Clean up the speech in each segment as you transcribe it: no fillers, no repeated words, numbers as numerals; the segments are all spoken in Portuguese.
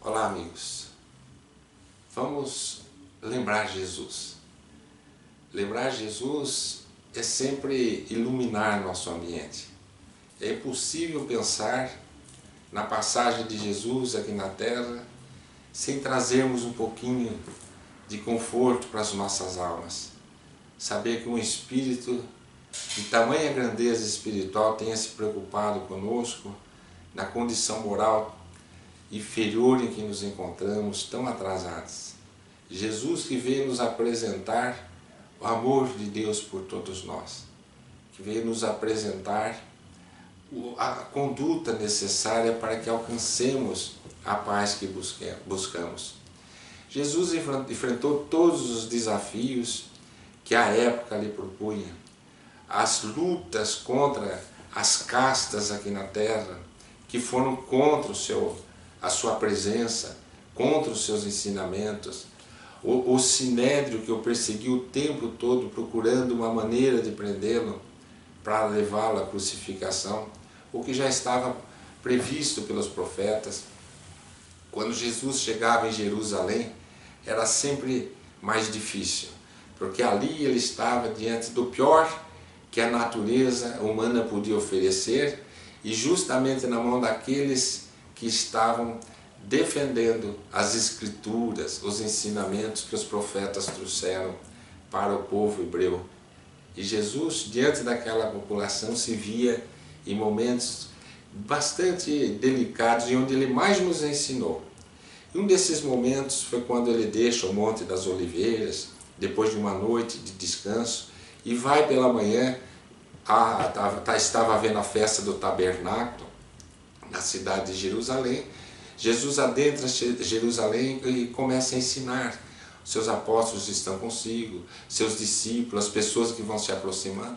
Olá, amigos. Vamos lembrar Jesus. Lembrar Jesus é sempre iluminar nosso ambiente. É impossível pensar na passagem de Jesus aqui na Terra sem trazermos um pouquinho de conforto para as nossas almas. Saber que um Espírito de tamanha grandeza espiritual tenha se preocupado conosco na condição moral inferior em que nos encontramos, tão atrasados. Jesus que veio nos apresentar o amor de Deus por todos nós, que veio nos apresentar a conduta necessária para que alcancemos a paz que buscamos. Jesus enfrentou todos os desafios que a época lhe propunha, as lutas contra as castas aqui na terra, que foram contra a sua presença, contra os seus ensinamentos, o sinédrio que o perseguiu o tempo todo procurando uma maneira de prendê-lo para levá-lo à crucificação, o que já estava previsto pelos profetas. Quando Jesus chegava em Jerusalém, era sempre mais difícil, porque ali ele estava diante do pior que a natureza humana podia oferecer e justamente na mão daqueles que estavam defendendo as escrituras, os ensinamentos que os profetas trouxeram para o povo hebreu. E Jesus, diante daquela população, se via em momentos bastante delicados e onde ele mais nos ensinou. E um desses momentos foi quando ele deixa o Monte das Oliveiras, depois de uma noite de descanso, e vai pela manhã, estava havendo a festa do tabernáculo, na cidade de Jerusalém. Jesus adentra Jerusalém e começa a ensinar. Seus apóstolos estão consigo, seus discípulos, as pessoas que vão se aproximando.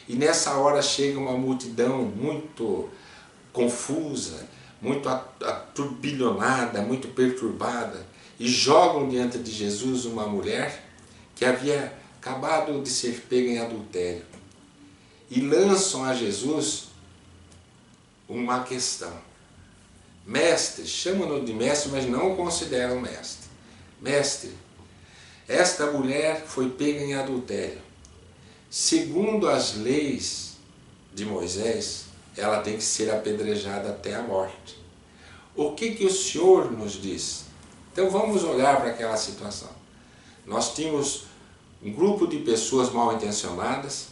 E nessa hora chega uma multidão muito confusa, muito aturbilhonada, muito perturbada, e jogam diante de Jesus uma mulher que havia acabado de ser pega em adultério. E lançam a Jesus uma questão. Mestre, chamam-no de mestre, mas não o consideram mestre. Mestre, esta mulher foi pega em adultério. Segundo as leis de Moisés, ela tem que ser apedrejada até a morte. O que o Senhor nos diz? Então vamos olhar para aquela situação. Nós tínhamos um grupo de pessoas mal intencionadas,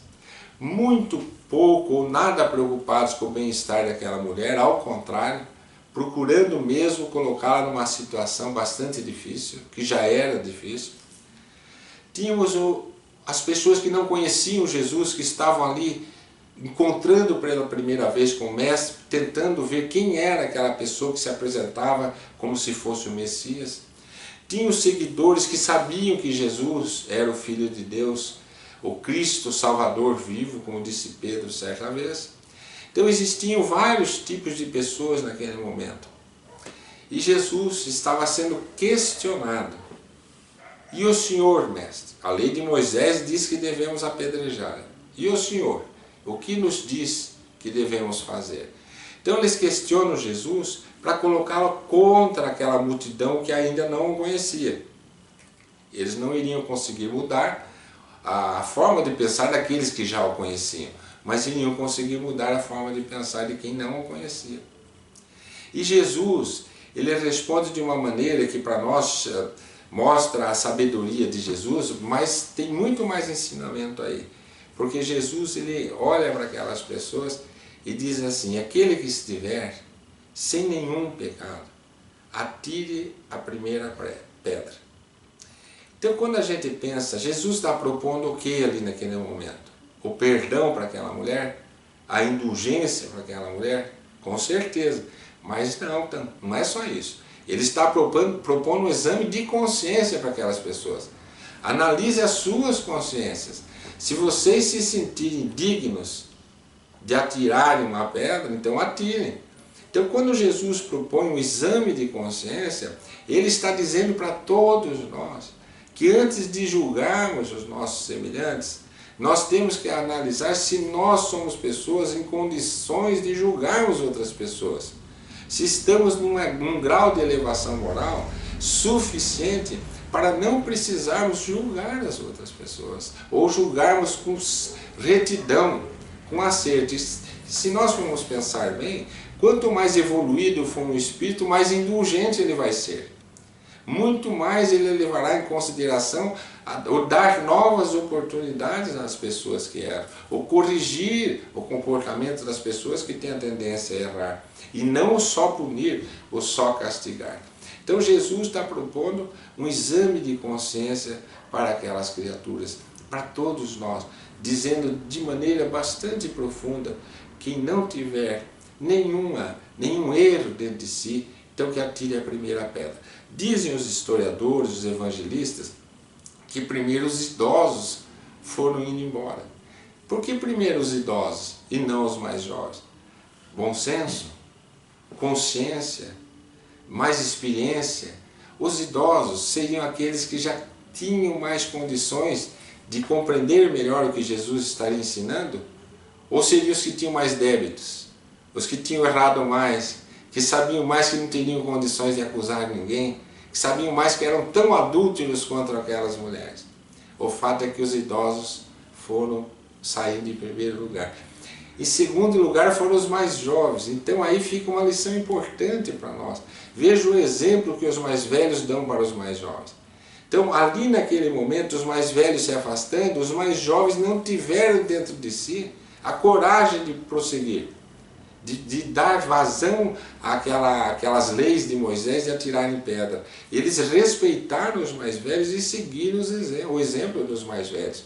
muito pouco ou nada preocupados com o bem-estar daquela mulher, ao contrário, procurando mesmo colocá-la numa situação bastante difícil, que já era difícil. Tínhamos as pessoas que não conheciam Jesus, que estavam ali encontrando pela primeira vez com o Mestre, tentando ver quem era aquela pessoa que se apresentava como se fosse o Messias. Tinha os seguidores que sabiam que Jesus era o Filho de Deus, o Cristo Salvador vivo, como disse Pedro certa vez. Então existiam vários tipos de pessoas naquele momento. E Jesus estava sendo questionado. E o Senhor, mestre? A lei de Moisés diz que devemos apedrejar. E o Senhor? O que nos diz que devemos fazer? Então eles questionam Jesus para colocá-lo contra aquela multidão que ainda não o conhecia. Eles não iriam conseguir mudar a forma de pensar daqueles que já o conheciam, mas iriam conseguir mudar a forma de pensar de quem não o conhecia. E Jesus, ele responde de uma maneira que para nós mostra a sabedoria de Jesus, mas tem muito mais ensinamento aí. Porque Jesus, ele olha para aquelas pessoas e diz assim: aquele que estiver sem nenhum pecado, atire a primeira pedra. Então quando a gente pensa, Jesus está propondo o que ali naquele momento? O perdão para aquela mulher? A indulgência para aquela mulher? Com certeza. Mas não é só isso. Ele está propondo um exame de consciência para aquelas pessoas. Analise as suas consciências. Se vocês se sentirem dignos de atirarem uma pedra, então atirem. Então quando Jesus propõe um exame de consciência, ele está dizendo para todos nós que antes de julgarmos os nossos semelhantes, nós temos que analisar se nós somos pessoas em condições de julgarmos outras pessoas. se estamos num grau de elevação moral suficiente para não precisarmos julgar as outras pessoas, ou julgarmos com retidão, com acerto. Se nós formos pensar bem, quanto mais evoluído for um espírito, mais indulgente ele vai ser. Muito mais ele levará em consideração ou dar novas oportunidades às pessoas que erram, ou corrigir o comportamento das pessoas que têm a tendência a errar, e não só punir ou só castigar. Então Jesus está propondo um exame de consciência para aquelas criaturas, para todos nós, dizendo de maneira bastante profunda: quem não tiver nenhum erro dentro de si, então que atire a primeira pedra. Dizem os historiadores, os evangelistas, que primeiro os idosos foram indo embora. Por que primeiro os idosos e não os mais jovens? Bom senso, consciência, mais experiência. Os idosos seriam aqueles que já tinham mais condições de compreender melhor o que Jesus estaria ensinando? Ou seriam os que tinham mais débitos, os que tinham errado mais, que sabiam mais que não teriam condições de acusar ninguém, que sabiam mais que eram tão adúlteros quanto aquelas mulheres? O fato é que os idosos foram saindo em primeiro lugar. Em segundo lugar foram os mais jovens. Então aí fica uma lição importante para nós. Veja o exemplo que os mais velhos dão para os mais jovens. Então ali naquele momento, os mais velhos se afastando, os mais jovens não tiveram dentro de si a coragem de prosseguir, de dar vazão àquelas leis de Moisés e atirarem pedra. Eles respeitaram os mais velhos e seguiram o exemplo dos mais velhos.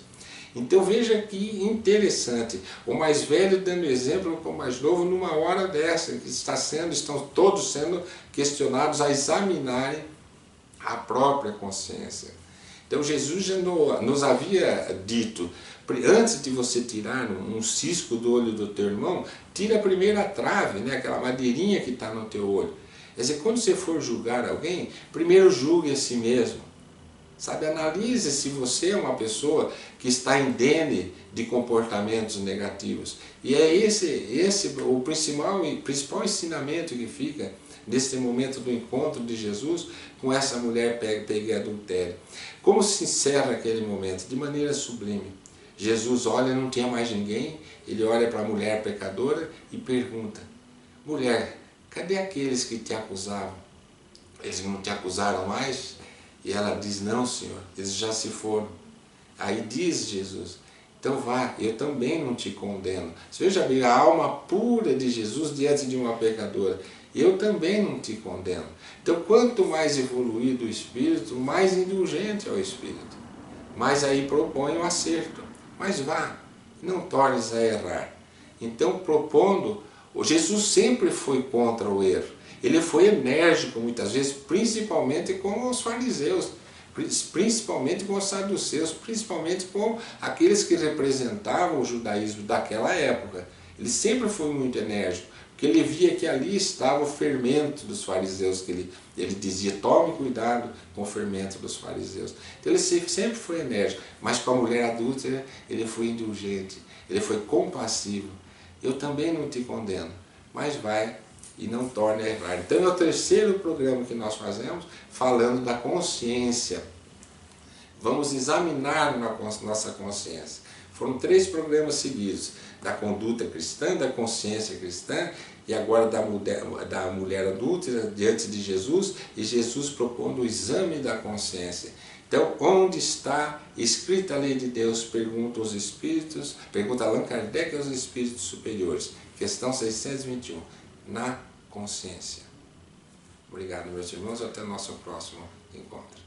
Então veja que interessante, o mais velho dando exemplo para o mais novo numa hora dessa, que estão todos sendo questionados a examinarem a própria consciência. Então Jesus já nos havia dito: antes de você tirar um cisco do olho do teu irmão, tira a primeira trave, né? Aquela madeirinha que está no teu olho. Quer dizer, quando você for julgar alguém, primeiro julgue a si mesmo. Sabe, analise se você é uma pessoa que está indene de comportamentos negativos. E é esse o principal ensinamento que fica nesse momento do encontro de Jesus com essa mulher pega em adultério. Como se encerra aquele momento? De maneira sublime. Jesus olha, não tinha mais ninguém, ele olha para a mulher pecadora e pergunta: mulher, cadê aqueles que te acusavam? Eles não te acusaram mais? E ela diz: não, Senhor, eles já se foram. Aí diz Jesus: então vá, eu também não te condeno. Você veja bem, a alma pura de Jesus diante de uma pecadora: eu também não te condeno. Então quanto mais evoluído o espírito, mais indulgente é o espírito. Mas aí propõe o acerto. Mas vá, não tornes a errar. Então propondo, Jesus sempre foi contra o erro. Ele foi enérgico muitas vezes, principalmente com os fariseus, principalmente com os saduceus, principalmente com aqueles que representavam o judaísmo daquela época. Ele sempre foi muito enérgico, porque ele via que ali estava o fermento dos fariseus, que ele dizia: tome cuidado com o fermento dos fariseus. Então ele sempre foi enérgico, mas com a mulher adúltera ele foi indulgente, ele foi compassivo. Eu também não te condeno, mas vai e não torne a errar. Então é o terceiro programa que nós fazemos, falando da consciência. Vamos examinar nossa consciência. Foram 3 programas seguidos: da conduta cristã, da consciência cristã, e agora da mulher adúltera diante de Jesus, e Jesus propondo o exame da consciência. Então, onde está escrita a lei de Deus? Pergunta os espíritos, pergunta Allan Kardec aos espíritos superiores. Questão 621. Na consciência. Obrigado, meus irmãos, até o nosso próximo encontro.